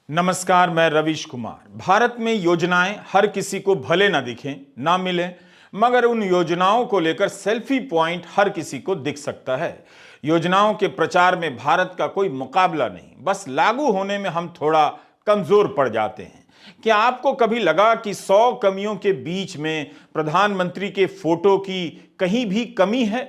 नमस्कार, मैं रवीश कुमार। भारत में योजनाएं हर किसी को भले ना दिखें, ना मिले, मगर उन योजनाओं को लेकर सेल्फी पॉइंट हर किसी को दिख सकता है। योजनाओं के प्रचार में भारत का कोई मुकाबला नहीं, बस लागू होने में हम थोड़ा कमजोर पड़ जाते हैं। क्या आपको कभी लगा कि 100 कमियों के बीच में प्रधानमंत्री के फोटो की कहीं भी कमी है?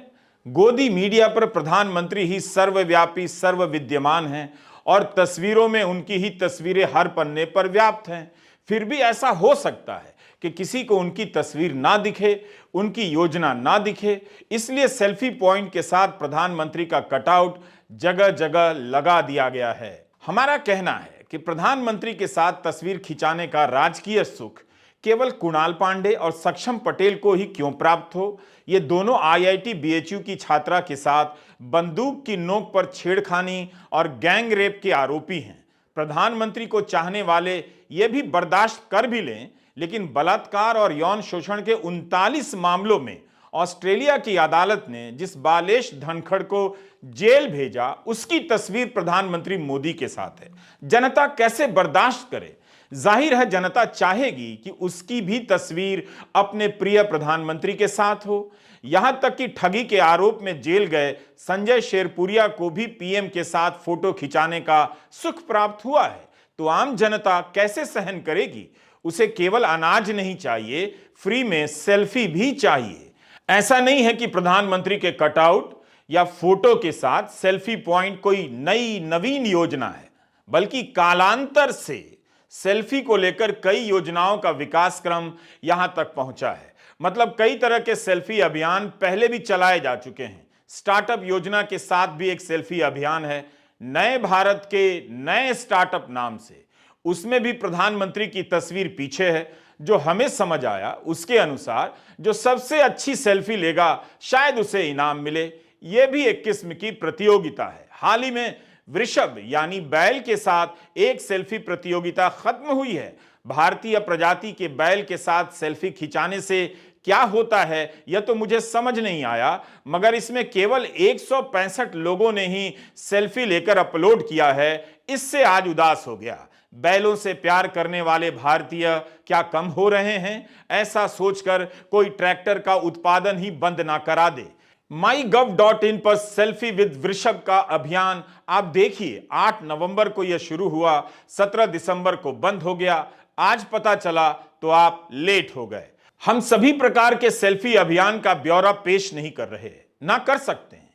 गोदी मीडिया पर प्रधानमंत्री ही सर्वव्यापी, सर्वविद्यमान हैं और तस्वीरों में उनकी ही तस्वीरें हर पन्ने पर व्याप्त हैं। फिर भी ऐसा हो सकता है कि किसी को उनकी तस्वीर ना दिखे, उनकी योजना ना दिखे, इसलिए सेल्फी पॉइंट के साथ प्रधानमंत्री का कटआउट जगह जगह लगा दिया गया है। हमारा कहना है कि प्रधानमंत्री के साथ तस्वीर खिंचाने का राजकीय सुख केवल कुणाल पांडे और सक्षम पटेल को ही क्यों प्राप्त हो? ये दोनों आईआईटी बीएचयू की छात्रा के साथ बंदूक की नोक पर छेड़खानी और गैंग रेप के आरोपी हैं। प्रधानमंत्री को चाहने वाले ये भी बर्दाश्त कर भी लें, लेकिन बलात्कार और यौन शोषण के 39 मामलों में ऑस्ट्रेलिया की अदालत ने जिस बालेश धनखड़ को जेल भेजा, उसकी तस्वीर प्रधानमंत्री मोदी के साथ है। जनता कैसे बर्दाश्त करे? जाहिर है जनता चाहेगी कि उसकी भी तस्वीर अपने प्रिय प्रधानमंत्री के साथ हो। यहां तक कि ठगी के आरोप में जेल गए संजय शेरपुरिया को भी पीएम के साथ फोटो खिंचाने का सुख प्राप्त हुआ है। तो आम जनता कैसे सहन करेगी? उसे केवल अनाज नहीं चाहिए, फ्री में सेल्फी भी चाहिए। ऐसा नहीं है कि प्रधानमंत्री के कटआउट या फोटो के साथ सेल्फी पॉइंट कोई नई नवीन योजना है, बल्कि कालांतर से सेल्फी को लेकर कई योजनाओं का विकास क्रम यहां तक पहुंचा है। मतलब कई तरह के सेल्फी अभियान पहले भी चलाए जा चुके हैं। स्टार्टअप योजना के साथ भी एक सेल्फी अभियान है, नए भारत के नए स्टार्टअप नाम से। उसमें भी प्रधानमंत्री की तस्वीर पीछे है। जो हमें समझ आया उसके अनुसार जो सबसे अच्छी सेल्फी लेगा शायद उसे इनाम मिले। यह भी एक किस्म की प्रतियोगिता है। हाल ही में वृषभ यानी बैल के साथ एक सेल्फी प्रतियोगिता खत्म हुई है। भारतीय प्रजाति के बैल के साथ सेल्फी खिंचाने से क्या होता है यह तो मुझे समझ नहीं आया, मगर इसमें केवल 165 लोगों ने ही सेल्फी लेकर अपलोड किया है। इससे आज उदास हो गया। बैलों से प्यार करने वाले भारतीय क्या कम हो रहे हैं? ऐसा सोचकर कोई ट्रैक्टर का उत्पादन ही बंद ना करा दे। mygov.in पर सेल्फी विद वृषभ का अभियान आप देखिए। 8 नवंबर को यह शुरू हुआ, 17 दिसंबर को बंद हो गया। आज पता चला तो आप लेट हो गए। हम सभी प्रकार के सेल्फी अभियान का ब्यौरा पेश नहीं कर रहे, ना कर सकते हैं।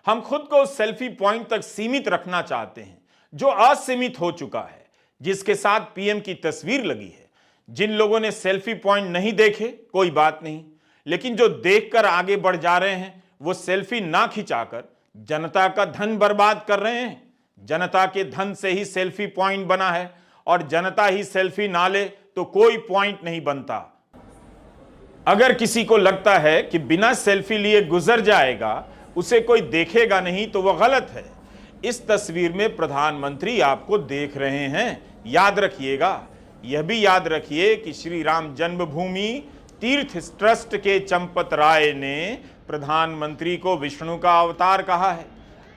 हम खुद को सेल्फी पॉइंट तक सीमित रखना चाहते हैं जो असीमित हो चुका है, जिसके साथ पीएम की तस्वीर लगी है। जिन लोगों ने सेल्फी पॉइंट नहीं देखे कोई बात नहीं, लेकिन जो देखकर आगे बढ़ जा रहे हैं वो सेल्फी ना खिंचाकर जनता का धन बर्बाद कर रहे हैं। जनता के धन से ही सेल्फी पॉइंट बना है और जनता ही सेल्फी ना ले तो कोई पॉइंट नहीं बनता। अगर किसी को लगता है कि बिना सेल्फी लिए गुजर जाएगा, उसे कोई देखेगा नहीं, तो वह गलत है। इस तस्वीर में प्रधानमंत्री आपको देख रहे हैं। याद रखिएगा, यह भी याद रखिए कि श्री राम जन्मभूमि तीर्थ ट्रस्ट के चंपत राय ने प्रधानमंत्री को विष्णु का अवतार कहा है।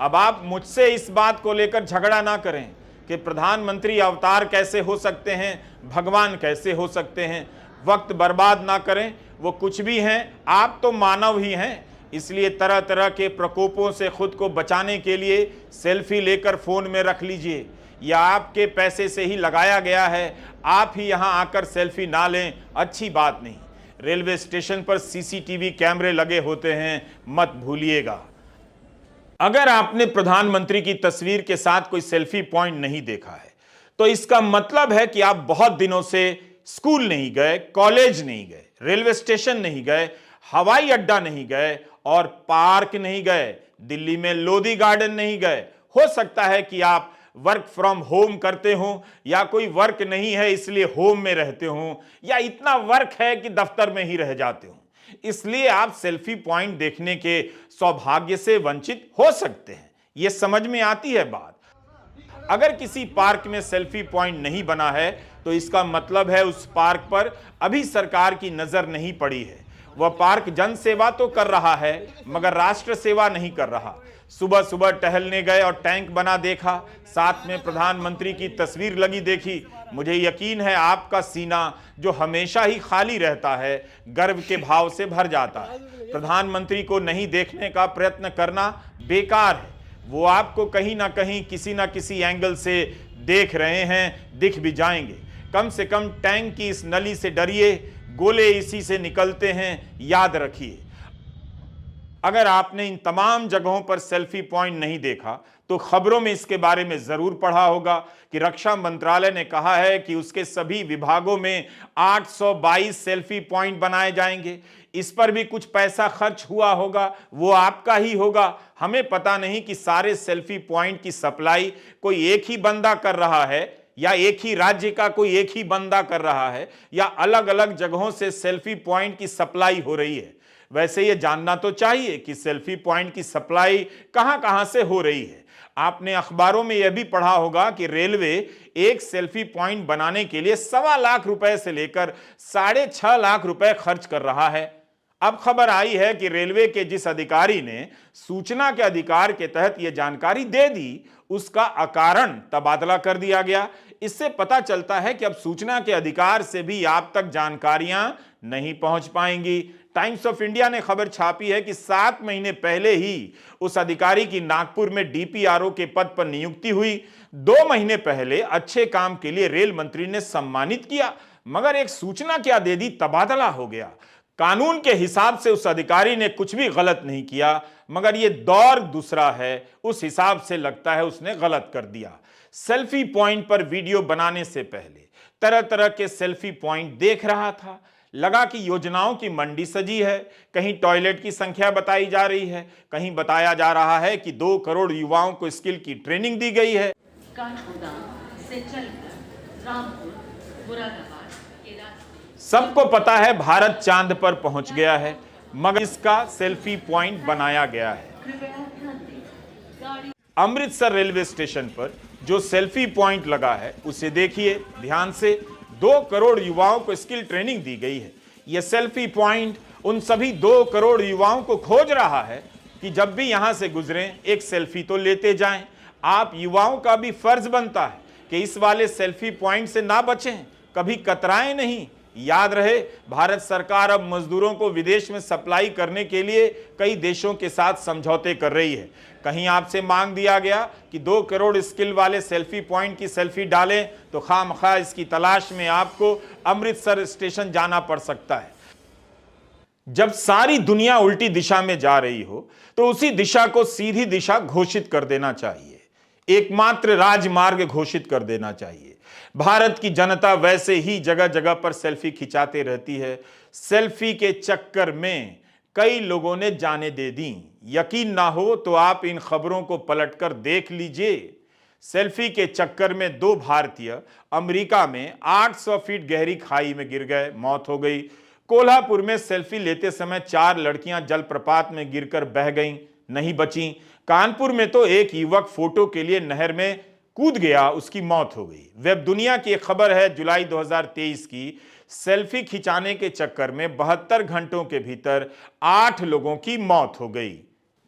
अब आप मुझसे इस बात को लेकर झगड़ा ना करें कि प्रधानमंत्री अवतार कैसे हो सकते हैं, भगवान कैसे हो सकते हैं। वक्त बर्बाद ना करें, वो कुछ भी हैं, आप तो मानव ही हैं। इसलिए तरह तरह के प्रकोपों से खुद को बचाने के लिए सेल्फी लेकर फोन में रख लीजिए। यह आपके पैसे से ही लगाया गया है, आप ही यहां आकर सेल्फी ना लें, अच्छी बात नहीं। रेलवे स्टेशन पर सीसीटीवी कैमरे लगे होते हैं, मत भूलिएगा। अगर आपने प्रधानमंत्री की तस्वीर के साथ कोई सेल्फी पॉइंट नहीं देखा है, तो इसका मतलब है कि आप बहुत दिनों से स्कूल नहीं गए, कॉलेज नहीं गए, रेलवे स्टेशन नहीं गए, हवाई अड्डा नहीं गए और पार्क नहीं गए, दिल्ली में लोधी गार्डन नहीं गए। हो सकता है कि आप वर्क फ्रॉम होम करते हो, या कोई वर्क नहीं है इसलिए होम में रहते हो, या इतना वर्क है कि दफ्तर में ही रह जाते हो, इसलिए आप सेल्फी पॉइंट देखने के सौभाग्य से वंचित हो सकते हैं। यह समझ में आती है बात। अगर किसी पार्क में सेल्फी पॉइंट नहीं बना है तो इसका मतलब है उस पार्क पर अभी सरकार की नजर नहीं पड़ी है। वह पार्क जन सेवा तो कर रहा है मगर राष्ट्र सेवा नहीं कर रहा। सुबह सुबह टहलने गए और टैंक बना देखा, साथ में प्रधानमंत्री की तस्वीर लगी देखी। मुझे यकीन है आपका सीना जो हमेशा ही खाली रहता है, गर्व के भाव से भर जाता है। प्रधानमंत्री को नहीं देखने का प्रयत्न करना बेकार है। वो आपको कहीं ना कहीं किसी ना किसी एंगल से देख रहे हैं, दिख भी जाएंगे। कम से कम टैंक की इस नली से डरिए, गोले इसी से निकलते हैं, याद रखिए। अगर आपने इन तमाम जगहों पर सेल्फी पॉइंट नहीं देखा तो खबरों में इसके बारे में जरूर पढ़ा होगा कि रक्षा मंत्रालय ने कहा है कि उसके सभी विभागों में 822 सेल्फी पॉइंट बनाए जाएंगे। इस पर भी कुछ पैसा खर्च हुआ होगा, वो आपका ही होगा। हमें पता नहीं कि सारे सेल्फी पॉइंट की सप्लाई कोई एक ही बंदा कर रहा है या एक ही राज्य का कोई एक ही बंदा कर रहा है या अलग अलग जगहों से सेल्फी पॉइंट की सप्लाई हो रही है। वैसे ये जानना तो चाहिए कि सेल्फी पॉइंट की सप्लाई कहां कहां से हो रही है। आपने अखबारों में यह भी पढ़ा होगा कि रेलवे एक सेल्फी पॉइंट बनाने के लिए 1.25 लाख रुपए से लेकर 6.5 लाख रुपए खर्च कर रहा है। अब खबर आई है कि रेलवे के जिस अधिकारी ने सूचना के अधिकार के तहत यह जानकारी दे दी, उसका अकारण तबादला कर दिया गया। इससे पता चलता है कि अब सूचना के अधिकार से भी आप तक जानकारियां नहीं पहुंच पाएंगी। टाइम्स ऑफ इंडिया ने खबर छापी है कि 7 महीने पहले ही उस अधिकारी की नागपुर में डीपीआरओ के पद पर नियुक्ति हुई। 2 महीने पहले अच्छे काम के लिए रेल मंत्री ने सम्मानित किया, मगर एक सूचना क्या दे दी, तबादला हो गया। कानून के हिसाब से उस अधिकारी ने कुछ भी गलत नहीं किया, मगर यह दौर दूसरा है, उस हिसाब से लगता है उसने गलत कर दिया। सेल्फी पॉइंट पर वीडियो बनाने से पहले तरह तरह के सेल्फी पॉइंट देख रहा था। लगा कि योजनाओं की मंडी सजी है। कहीं टॉयलेट की संख्या बताई जा रही है, कहीं बताया जा रहा है कि 2 करोड़ युवाओं को स्किल की ट्रेनिंग दी गई है। से चलकर रामपुर, मुरादाबाद के रास्ते सबको पता है भारत चांद पर पहुंच गया है, मगर इसका सेल्फी पॉइंट बनाया गया है। कृपया ध्यान दें, गाड़ी अमृतसर रेलवे स्टेशन पर जो सेल्फी पॉइंट लगा है उसे देखिए ध्यान से। 2 करोड़ युवाओं को स्किल ट्रेनिंग दी गई है। यह सेल्फी पॉइंट उन सभी 2 करोड़ युवाओं को खोज रहा है कि जब भी यहां से गुजरें एक सेल्फी तो लेते जाएं। आप युवाओं का भी फर्ज बनता है कि इस वाले सेल्फी पॉइंट से ना बचें, कभी कतराएं नहीं। याद रहे, भारत सरकार अब मजदूरों को विदेश में सप्लाई करने के लिए कई देशों के साथ समझौते कर रही है। कहीं आपसे मांग दिया गया कि 2 करोड़ स्किल वाले सेल्फी पॉइंट की सेल्फी डालें तो खामखा इसकी तलाश में आपको अमृतसर स्टेशन जाना पड़ सकता है। जब सारी दुनिया उल्टी दिशा में जा रही हो तो उसी दिशा को सीधी दिशा घोषित कर देना चाहिए, एकमात्र राजमार्ग घोषित कर देना चाहिए। भारत की जनता वैसे ही जगह जगह पर सेल्फी खिंचाते रहती है। सेल्फी के चक्कर में कई लोगों ने जानें दे दी। यकीन ना हो तो आप इन खबरों को पलटकर देख लीजिए। सेल्फी के चक्कर में 2 भारतीय अमेरिका में 800 फीट गहरी खाई में गिर गए, मौत हो गई। कोल्हापुर में सेल्फी लेते समय 4 लड़कियां जलप्रपात में गिरकर बह गईं, नहीं बचीं। कानपुर में तो एक युवक फोटो के लिए नहर में कूद गया, उसकी मौत हो गई। वेब दुनिया की एक खबर है जुलाई 2023 की। सेल्फी खिंचाने के चक्कर में 72 घंटों के भीतर 8 लोगों की मौत हो गई।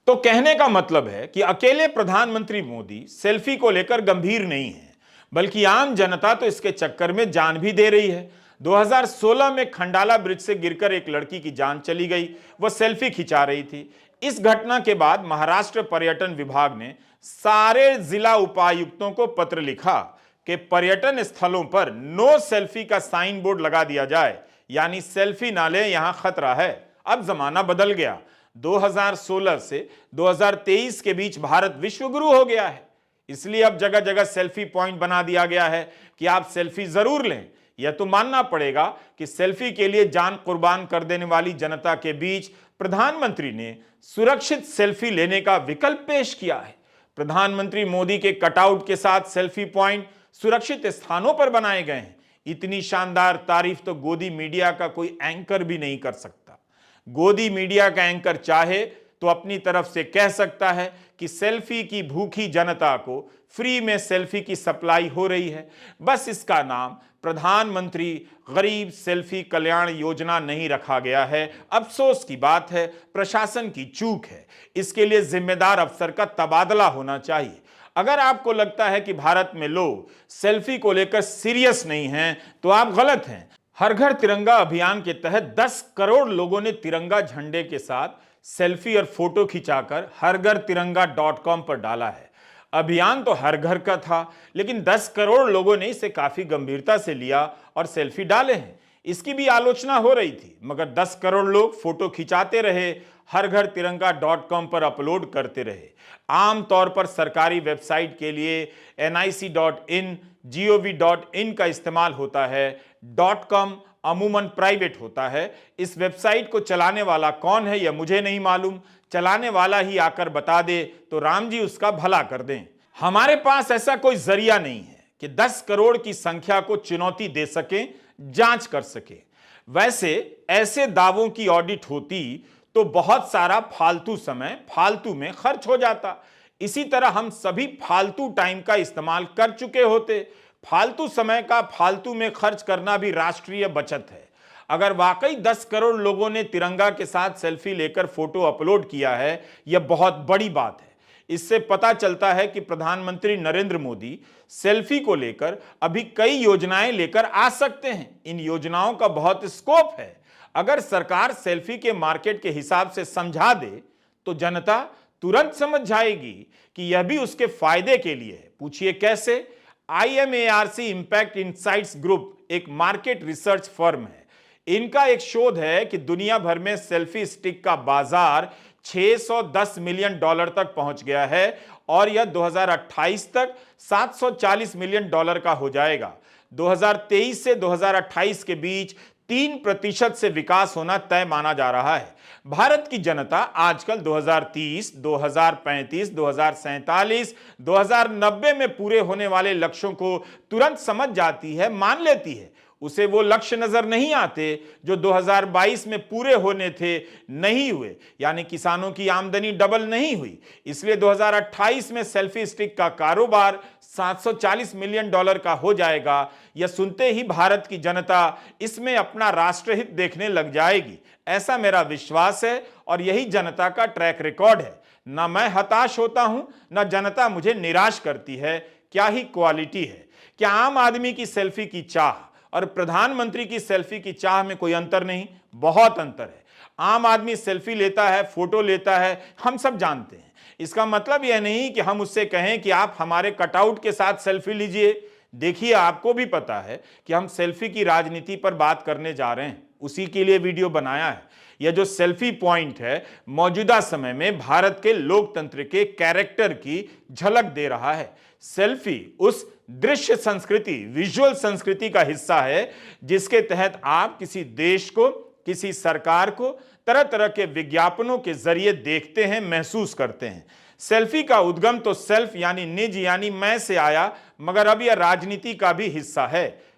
तो कहने का मतलब है कि अकेले प्रधानमंत्री मोदी सेल्फी को लेकर गंभीर नहीं है, बल्कि आम जनता तो इसके चक्कर में जान भी दे रही है। 2016 में खंडाला ब्रिज से गिरकर एक लड़की की जान चली गई, वह सेल्फी खिंचा रही थी। इस घटना के बाद महाराष्ट्र पर्यटन विभाग ने सारे जिला उपायुक्तों को पत्र लिखा कि पर्यटन स्थलों पर नो सेल्फी का साइन बोर्ड लगा दिया जाए, यानी सेल्फी ना ले, यहां खतरा है। अब जमाना बदल गया। 2016 से 2023 के बीच भारत विश्व गुरु हो गया है, इसलिए अब जगह जगह सेल्फी पॉइंट बना दिया गया है कि आप सेल्फी जरूर लें। यह तो मानना पड़ेगा कि सेल्फी के लिए जान कुर्बान कर देने वाली जनता के बीच प्रधानमंत्री ने सुरक्षित सेल्फी लेने का विकल्प पेश किया है। प्रधानमंत्री मोदी के कटआउट के साथ सेल्फी पॉइंट सुरक्षित स्थानों पर बनाए गए हैं। इतनी शानदार तारीफ तो गोदी मीडिया का कोई एंकर भी नहीं कर सकता। गोदी मीडिया का एंकर चाहे तो अपनी तरफ से कह सकता है कि सेल्फी की भूखी जनता को फ्री में सेल्फी की सप्लाई हो रही है। बस इसका नाम प्रधानमंत्री गरीब सेल्फी कल्याण योजना नहीं रखा गया है। अफसोस की बात है, प्रशासन की चूक है। इसके लिए जिम्मेदार अफसर का तबादला होना चाहिए। अगर आपको लगता है कि भारत में लोग सेल्फी को लेकर सीरियस नहीं हैं, तो आप गलत हैं। हर घर तिरंगा अभियान के तहत 10 करोड़ लोगों ने तिरंगा झंडे के साथ सेल्फी और फोटो खिंचाकर हरघरतिरंगा.com पर डाला है। अभियान तो हर घर का था, लेकिन 10 करोड़ लोगों ने इसे काफी गंभीरता से लिया और सेल्फी डाले हैं। इसकी भी आलोचना हो रही थी, मगर 10 करोड़ लोग फोटो खिंचाते रहे, हरघरतिरंगा.com पर अपलोड करते रहे। आमतौर पर सरकारी वेबसाइट के लिए nic.in, gov.in का इस्तेमाल होता है। .com अमूमन प्राइवेट होता है। इस वेबसाइट को चलाने वाला कौन है यह मुझे नहीं मालूम। चलाने वाला ही आकर बता दे तो राम जी उसका भला कर दें। हमारे पास ऐसा कोई जरिया नहीं है कि 10 करोड़ की संख्या को चुनौती दे सकें, जांच कर सके। वैसे ऐसे दावों की ऑडिट होती तो बहुत सारा फालतू समय फालतू में खर्च हो जाता। इसी तरह हम सभी फालतू टाइम का इस्तेमाल कर चुके होते। फालतू समय का फालतू में खर्च करना भी राष्ट्रीय बचत है। अगर वाकई 10 करोड़ लोगों ने तिरंगा के साथ सेल्फी लेकर फोटो अपलोड किया है, यह बहुत बड़ी बात है। इससे पता चलता है कि प्रधानमंत्री नरेंद्र मोदी सेल्फी को लेकर अभी कई योजनाएं लेकर आ सकते हैं। इन योजनाओं का बहुत स्कोप है। अगर सरकार सेल्फी के मार्केट के हिसाब से समझा दे तो जनता तुरंत समझ जाएगी कि यह भी उसके फायदे के लिए है। पूछिए कैसे? IMARC इंपैक्ट इनसाइट्स ग्रुप एक मार्केट रिसर्च फर्म है। इनका एक शोध है कि दुनिया भर में सेल्फी स्टिक का बाजार $610 मिलियन तक पहुंच गया है और यह 2028 तक $740 मिलियन का हो जाएगा। 2023 से 2028 के बीच 3% से विकास होना तय माना जा रहा है। भारत की जनता आजकल 2030, 2035, 2047, 2090 में पूरे होने वाले लक्ष्यों को तुरंत समझ जाती है, मान लेती है। उसे वो लक्ष्य नजर नहीं आते जो 2022 में पूरे होने थे, नहीं हुए, यानी किसानों की आमदनी डबल नहीं हुई। इसलिए 2028 में सेल्फी स्टिक का कारोबार $740 मिलियन का हो जाएगा। यह सुनते ही भारत की जनता इसमें अपना राष्ट्रहित देखने लग जाएगी, ऐसा मेरा विश्वास है और यही जनता का ट्रैक रिकॉर्ड है। ना मैं हताश होता हूं, ना जनता मुझे निराश करती है। क्या ही क्वालिटी है! क्या आम आदमी की सेल्फी की चाह और प्रधानमंत्री की सेल्फी की चाह में कोई अंतर नहीं? बहुत अंतर है। आम आदमी सेल्फी लेता है, फोटो लेता है, हम सब जानते हैं। इसका मतलब यह नहीं कि हम उससे कहें कि आप हमारे कटआउट के साथ सेल्फी लीजिए। देखिए, आपको भी पता है कि हम सेल्फी की राजनीति पर बात करने जा रहे हैं, उसी के लिए वीडियो बनाया है। यह जो सेल्फी पॉइंट है, मौजूदा समय में भारत के लोकतंत्र के कैरेक्टर की झलक दे रहा है। सेल्फी उस दृश्य संस्कृति, विजुअल संस्कृति का हिस्सा है जिसके तहत आप किसी देश को, किसी सरकार को तरह तरह के विज्ञापनों के जरिए देखते हैं, महसूस करते हैं। सेल्फी का उद्गम तो सेल्फ यानी निज यानी मैं से आया, मगर अब यह राजनीति का भी हिस्सा है।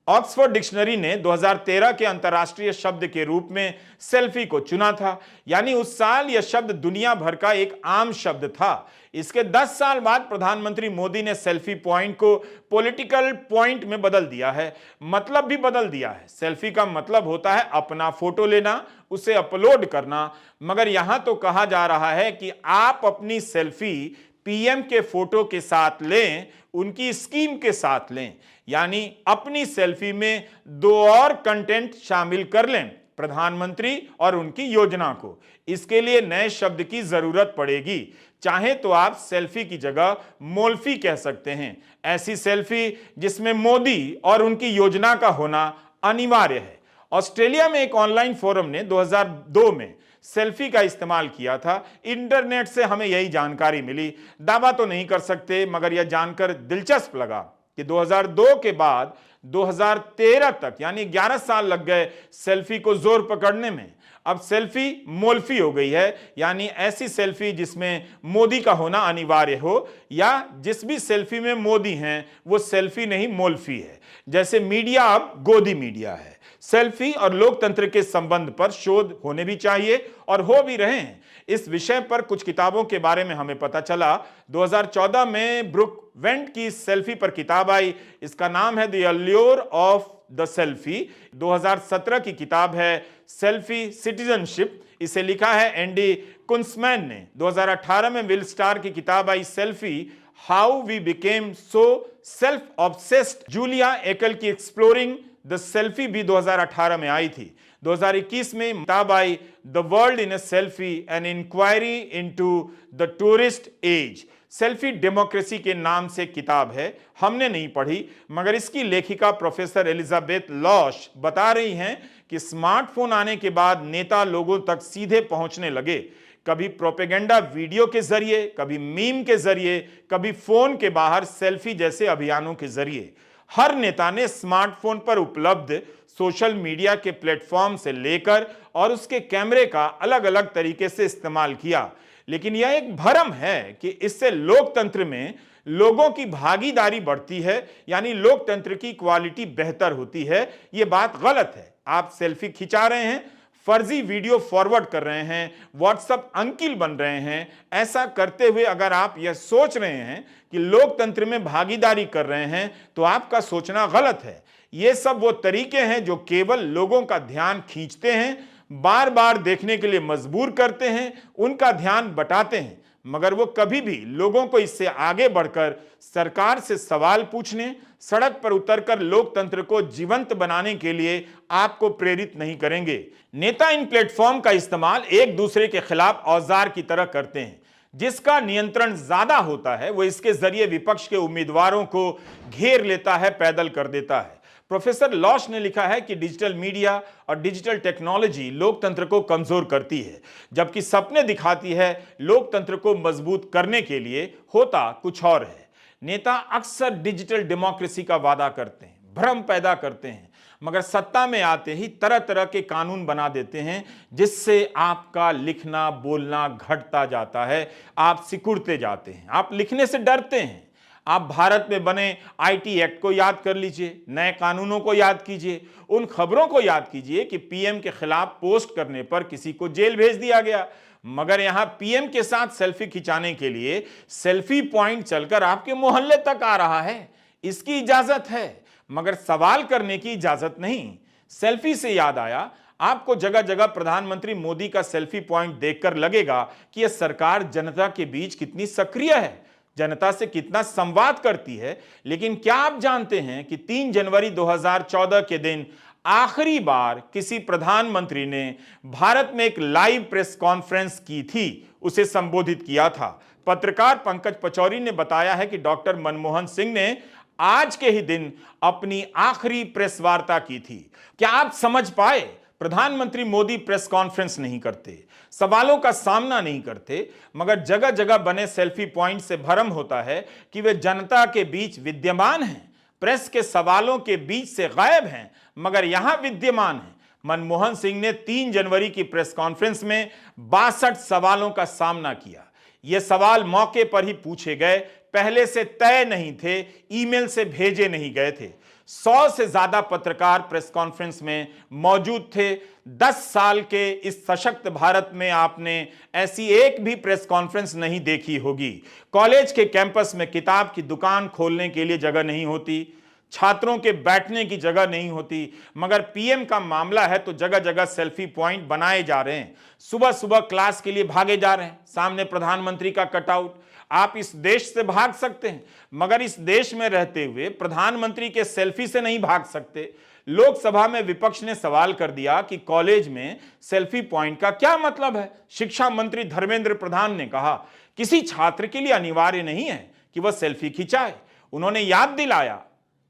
ऑक्सफोर्ड डिक्शनरी ने 2013 के अंतर्राष्ट्रीय शब्द के रूप में सेल्फी को चुना था, यानी उस साल यह शब्द दुनिया भर का एक आम शब्द था। इसके 10 साल बाद प्रधानमंत्री मोदी ने सेल्फी पॉइंट को पॉलिटिकल पॉइंट में बदल दिया है, मतलब भी बदल दिया है। सेल्फी का मतलब होता है अपना फोटो लेना, उसे अपलोड करना, मगर यहां तो कहा जा रहा है कि आप अपनी सेल्फी पीएम के फोटो के साथ लें, उनकी स्कीम के साथ लें, यानी अपनी सेल्फी में 2 और कंटेंट शामिल कर लें, प्रधानमंत्री और उनकी योजना को। इसके लिए नए शब्द की जरूरत पड़ेगी। चाहे तो आप सेल्फी की जगह मोल्फी कह सकते हैं। ऐसी सेल्फी जिसमें मोदी और उनकी योजना का होना अनिवार्य है। ऑस्ट्रेलिया में एक ऑनलाइन फोरम ने 2002 में सेल्फी का इस्तेमाल किया था। इंटरनेट से हमें यही जानकारी मिली। दावा तो नहीं कर सकते, मगर यह जानकर दिलचस्प लगा कि 2002 के बाद 2013 तक, यानी 11 साल लग गए सेल्फी को जोर पकड़ने में। अब सेल्फी मोल्फी हो गई है, यानी ऐसी सेल्फी जिसमें मोदी का होना अनिवार्य हो, या जिस भी सेल्फी में मोदी हैं वो सेल्फी नहीं मोल्फी है। जैसे मीडिया अब गोदी मीडिया है। सेल्फी और लोकतंत्र के संबंध पर शोध होने भी चाहिए और हो भी रहे हैं। इस विषय पर कुछ किताबों के बारे में हमें पता चला। 2014 में ब्रुक वेंट की सेल्फी पर किताब आई, इसका नाम है the allure of the selfie. 2017 की किताब है सेल्फी सिटीजनशिप, इसे लिखा है एंडी कुंसमैन ने। 2018 में विल स्टार की किताब आई selfie how we became so self obsessed. Julia Eckel की एक्सप्लोरिंग द सेल्फी भी 2018 में आई थी। 2021 में किताब आई the world in a selfie an inquiry into the tourist age. Selfie democracy के नाम से किताब है, हमने नहीं पढ़ी, मगर इसकी लेखिका प्रोफेसर एलिजाबेथ लॉश बता रही हैं कि स्मार्टफोन आने के बाद नेता लोगों तक सीधे पहुंचने लगे, कभी प्रोपेगेंडा वीडियो के जरिए, कभी मीम के जरिए, कभी फोन के बाहर सेल्फी जैसे अभियानों के जरिए। हर नेता ने स्मार्टफोन पर उपलब्ध सोशल मीडिया के प्लेटफॉर्म से लेकर और उसके कैमरे का अलग अलग तरीके से इस्तेमाल किया, लेकिन यह एक भ्रम है कि इससे लोकतंत्र में लोगों की भागीदारी बढ़ती है, यानी लोकतंत्र की क्वालिटी बेहतर होती है। यह बात गलत है। आप सेल्फी खिंचा रहे हैं, फर्जी वीडियो फॉरवर्ड कर रहे हैं, व्हाट्सएप अंकिल बन रहे हैं। ऐसा करते हुए अगर आप यह सोच रहे हैं कि लोकतंत्र में भागीदारी कर रहे हैं तो आपका सोचना गलत है। ये सब वो तरीके हैं जो केवल लोगों का ध्यान खींचते हैं, बार बार देखने के लिए मजबूर करते हैं, उनका ध्यान बटाते हैं, मगर वो कभी भी लोगों को इससे आगे बढ़कर सरकार से सवाल पूछने, सड़क पर उतरकर लोकतंत्र को जीवंत बनाने के लिए आपको प्रेरित नहीं करेंगे। नेता इन प्लेटफॉर्म का इस्तेमाल एक दूसरे के खिलाफ औजार की तरह करते हैं। जिसका नियंत्रण ज्यादा होता है वो इसके जरिए विपक्ष के उम्मीदवारों को घेर लेता है, पैदल कर देता है। प्रोफेसर लॉश ने लिखा है कि डिजिटल मीडिया और डिजिटल टेक्नोलॉजी लोकतंत्र को कमजोर करती है, जबकि सपने दिखाती है लोकतंत्र को मजबूत करने के लिए। होता कुछ और है। नेता अक्सर डिजिटल डेमोक्रेसी का वादा करते हैं, भ्रम पैदा करते हैं, मगर सत्ता में आते ही तरह तरह के कानून बना देते हैं जिससे आपका लिखना बोलना घटता जाता है, आप सिकुड़ते जाते हैं, आप लिखने से डरते हैं। आप भारत में बने आईटी एक्ट को याद कर लीजिए, नए कानूनों को याद कीजिए, उन खबरों को याद कीजिए कि पीएम के खिलाफ पोस्ट करने पर किसी को जेल भेज दिया गया, मगर यहां पीएम के साथ सेल्फी खिंचाने के लिए सेल्फी पॉइंट चलकर आपके मोहल्ले तक आ रहा है। इसकी इजाजत है, मगर सवाल करने की इजाजत नहीं। सेल्फी से याद आया, आपको जगह जगह प्रधानमंत्री मोदी का सेल्फी पॉइंट देखकर लगेगा कि यह सरकार जनता के बीच कितनी सक्रिय है, जनता से कितना संवाद करती है। लेकिन क्या आप जानते हैं कि 3 जनवरी 2014 के दिन आखिरी बार किसी प्रधानमंत्री ने भारत में एक लाइव प्रेस कॉन्फ्रेंस की थी, उसे संबोधित किया था। पत्रकार पंकज पचौरी ने बताया है कि डॉक्टर मनमोहन सिंह ने आज के ही दिन अपनी आखिरी प्रेस वार्ता की थी। क्या आप समझ पाए? प्रधानमंत्री मोदी प्रेस कॉन्फ्रेंस नहीं करते, सवालों का सामना नहीं करते, मगर जगह जगह बने सेल्फी पॉइंट से भ्रम होता है कि वे जनता के बीच विद्यमान हैं, प्रेस के सवालों के बीच से गायब हैं, मगर यहां विद्यमान हैं। मनमोहन सिंह ने 3 जनवरी की प्रेस कॉन्फ्रेंस में 62 सवालों का सामना किया। ये सवाल मौके पर ही पूछे गए, पहले से तय नहीं थे, ईमेल से भेजे नहीं गए थे। 100 से ज्यादा पत्रकार प्रेस कॉन्फ्रेंस में मौजूद थे। 10 साल के इस सशक्त भारत में आपने ऐसी एक भी प्रेस कॉन्फ्रेंस नहीं देखी होगी। कॉलेज के कैंपस में किताब की दुकान खोलने के लिए जगह नहीं होती, छात्रों के बैठने की जगह नहीं होती, मगर पीएम का मामला है तो जगह जगह सेल्फी पॉइंट बनाए जा रहे हैं। सुबह सुबह क्लास के लिए भागे जा रहे हैं, सामने प्रधानमंत्री का कटआउट। आप इस देश से भाग सकते हैं, मगर इस देश में रहते हुए प्रधानमंत्री के सेल्फी से नहीं भाग सकते। लोकसभा में विपक्ष ने सवाल कर दिया कि कॉलेज में सेल्फी पॉइंट का क्या मतलब है। शिक्षा मंत्री धर्मेंद्र प्रधान ने कहा किसी छात्र के लिए अनिवार्य नहीं है कि वह सेल्फी खिंचाए। उन्होंने याद दिलाया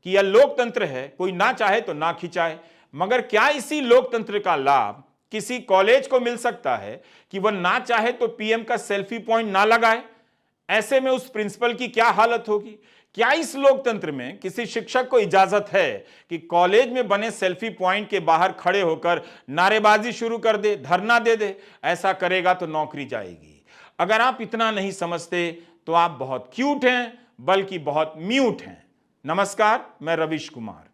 कि यह लोकतंत्र है, कोई ना चाहे तो ना खिंचाए, मगर क्या इसी लोकतंत्र का लाभ किसी कॉलेज को मिल सकता है कि वह ना चाहे तो पीएम का सेल्फी पॉइंट ना लगाए? ऐसे में उस प्रिंसिपल की क्या हालत होगी? क्या इस लोकतंत्र में किसी शिक्षक को इजाजत है कि कॉलेज में बने सेल्फी पॉइंट के बाहर खड़े होकर नारेबाजी शुरू कर दे, धरना दे दे? ऐसा करेगा तो नौकरी जाएगी। अगर आप इतना नहीं समझते तो आप बहुत क्यूट हैं, बल्कि बहुत म्यूट हैं। नमस्कार, मैं रविश कुमार।